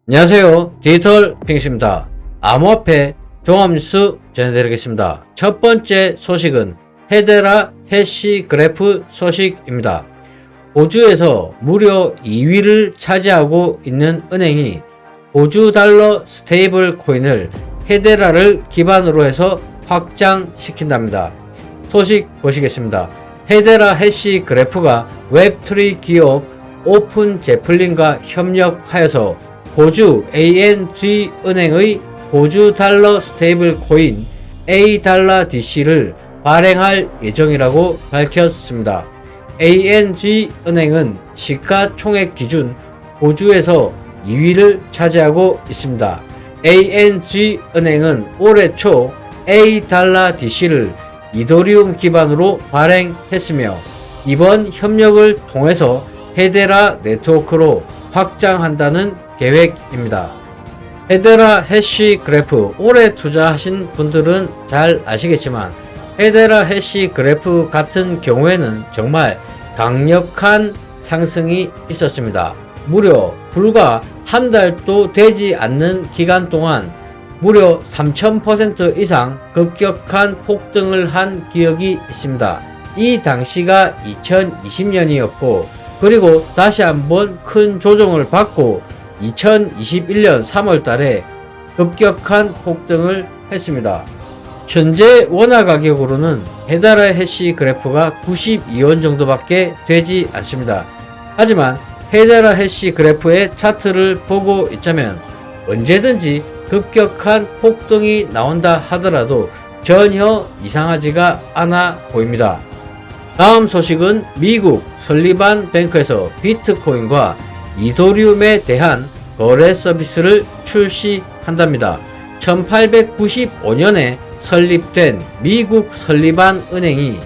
안녕하세요. 디지털 핑스입니다. 암호화폐 종합뉴스 전해드리겠습니다. 첫 번째 소식은 헤데라 해시 그래프 소식입니다. 호주에서 무려 2위를 차지하고 있는 은행이 호주 달러 스테이블 코인을 헤데라를 기반으로 해서 확장시킨답니다. 소식 보시겠습니다. 헤데라 해시 그래프가 웹3 기업 오픈 제플린과 협력하여서 호주 ANZ 은행의 호주 달러 스테이블 코인 A달러DC를 발행할 예정이라고 밝혔습니다. ANZ 은행은 시가총액 기준 호주에서 2위를 차지하고 있습니다. ANZ 은행은 올해 초 A달러DC를 이더리움 기반으로 발행했으며 이번 협력을 통해서 헤데라 네트워크로 확장한다는 계획입니다. 헤데라 해시 그래프 오래 투자하신 분들은 잘 아시겠지만 헤데라 해시 그래프 같은 경우에는 정말 강력한 상승이 있었습니다. 무려 불과 한 달도 되지 않는 기간 동안 무려 3000% 이상 급격한 폭등을 한 기억이 있습니다. 이 당시가 2020년이었고 그리고 다시 한번 큰 조정을 받고 2021년 3월 달에 급격한 폭등을 했습니다. 현재 원화 가격으로는 헤데라 해시 그래프가 92원 정도밖에 되지 않습니다. 하지만 헤데라 해시 그래프의 차트를 보고 있자면 언제든지 급격한 폭등이 나온다 하더라도 전혀 이상하지가 않아 보입니다. 다음 소식은 미국 설리반 뱅크에서 비트코인과 이더리움에 대한 거래 서비스를 출시한답니다. 1895년에 설립된 미국 설리반 은행이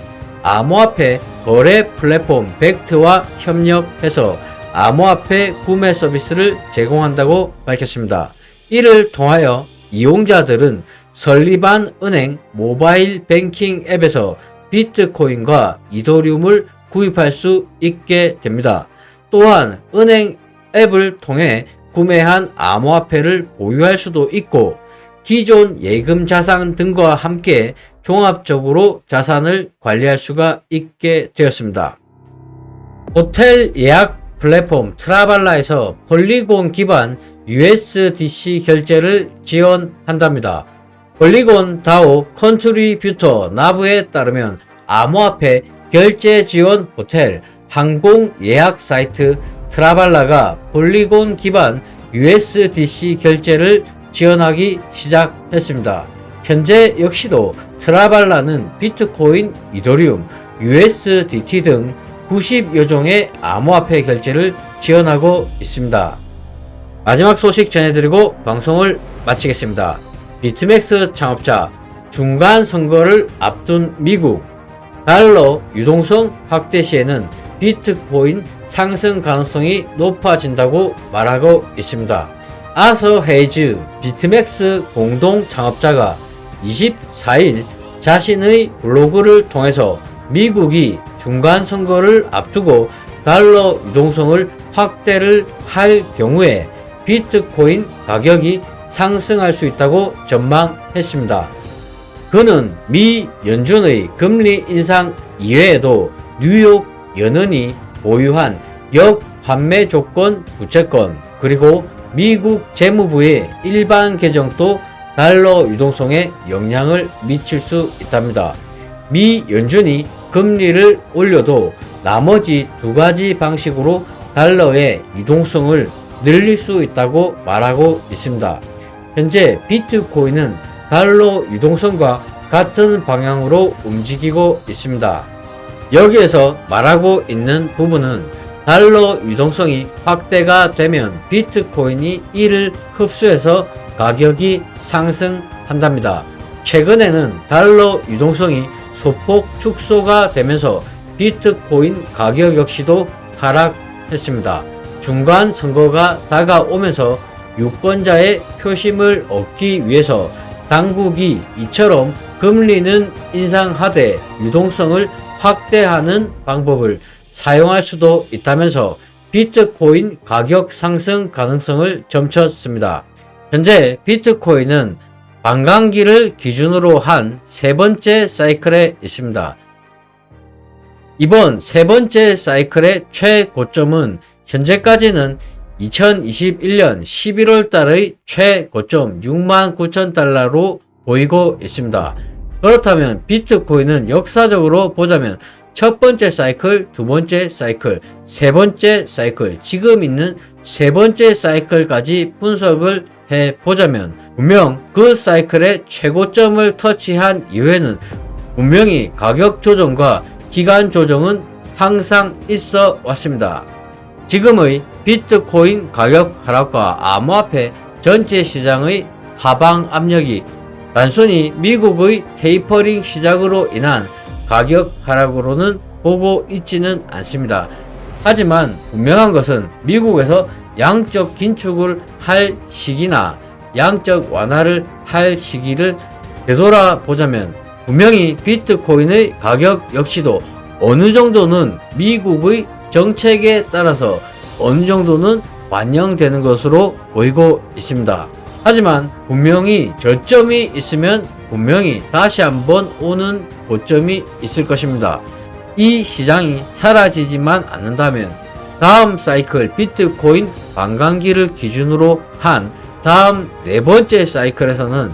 암호화폐 거래 플랫폼 벡트와 협력해서 암호화폐 구매 서비스를 제공한다고 밝혔습니다. 이를 통하여 이용자들은 설리반 은행 모바일 뱅킹 앱에서 비트코인과 이더리움을 구입할 수 있게 됩니다. 또한 은행 앱을 통해 구매한 암호화폐를 보유할 수도 있고 기존 예금 자산 등과 함께 종합적으로 자산을 관리할 수가 있게 되었습니다. 호텔 예약 플랫폼 트라발라에서 폴리곤 기반 USDC 결제를 지원한답니다. 폴리곤 다오 컨트리뷰터 나브에 따르면 암호화폐 결제 지원 호텔 항공 예약 사이트 트라발라가 폴리곤 기반 USDC 결제를 지원하기 시작했습니다. 현재 역시도 트라발라는 비트코인, 이더리움, USDT 등 90여 종의 암호화폐 결제를 지원하고 있습니다. 마지막 소식 전해드리고 방송을 마치겠습니다. 비트맥스 창업자 중간 선거를 앞둔 미국 달러 유동성 확대 시에는 비트코인 상승 가능성이 높아진다고 말하고 있습니다. 아서 헤이즈 비트맥스 공동 창업자가 24일 자신의 블로그를 통해서 미국이 중간 선거를 앞두고 달러 유동성을 확대를 할 경우에 비트코인 가격이 상승할 수 있다고 전망했습니다. 그는 미 연준의 금리 인상 이외에도 뉴욕 연은이 보유한 역환매 조건 부채권 그리고 미국 재무부의 일반 계정도 달러 유동성에 영향을 미칠 수 있답니다. 미 연준이 금리를 올려도 나머지 두 가지 방식으로 달러의 유동성을 늘릴 수 있다고 말하고 있습니다. 현재 비트코인은 달러 유동성과 같은 방향으로 움직이고 있습니다. 여기에서 말하고 있는 부분은 달러 유동성이 확대가 되면 비트코인이 이를 흡수해서 가격이 상승한답니다. 최근에는 달러 유동성이 소폭 축소가 되면서 비트코인 가격 역시도 하락했습니다. 중간 선거가 다가오면서 유권자의 표심을 얻기 위해서 당국이 이처럼 금리는 인상하되 유동성을 확대하는 방법을 사용할 수도 있다면서 비트코인 가격 상승 가능성을 점쳤습니다. 현재 비트코인은 반감기를 기준으로 한 세 번째 사이클에 있습니다. 이번 세 번째 사이클의 최고점은 현재까지는 2021년 11월 달의 최고점 69,000달러로 보이고 있습니다. 그렇다면 비트코인은 역사적으로 보자면 첫 번째 사이클, 두 번째 사이클, 세 번째 사이클, 지금 있는 세 번째 사이클까지 분석을 해보자면 분명 그 사이클의 최고점을 터치한 이후에는 분명히 가격 조정과 기간 조정은 항상 있어 왔습니다. 지금의 비트코인 가격 하락과 암호화폐 전체 시장의 하방 압력이 단순히 미국의 테이퍼링 시작으로 인한 가격 하락으로는 보고 있지는 않습니다. 하지만 분명한 것은 미국에서 양적 긴축을 할 시기나 양적 완화를 할 시기를 되돌아보자면 분명히 비트코인의 가격 역시도 어느 정도는 미국의 정책에 따라서 어느 정도는 반영되는 것으로 보이고 있습니다. 하지만 분명히 저점이 있으면 분명히 다시 한번 오는 고점이 있을 것입니다. 이 시장이 사라지지만 않는다면 다음 사이클 비트코인 반감기를 기준으로 한 다음 네 번째 사이클에서는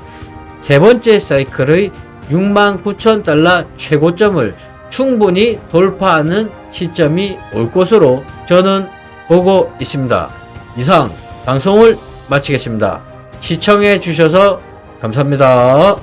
세 번째 사이클의 69,000달러 최고점을 충분히 돌파하는 시점이 올 것으로 저는 보고 있습니다. 이상 방송을 마치겠습니다. 시청해 주셔서 감사합니다.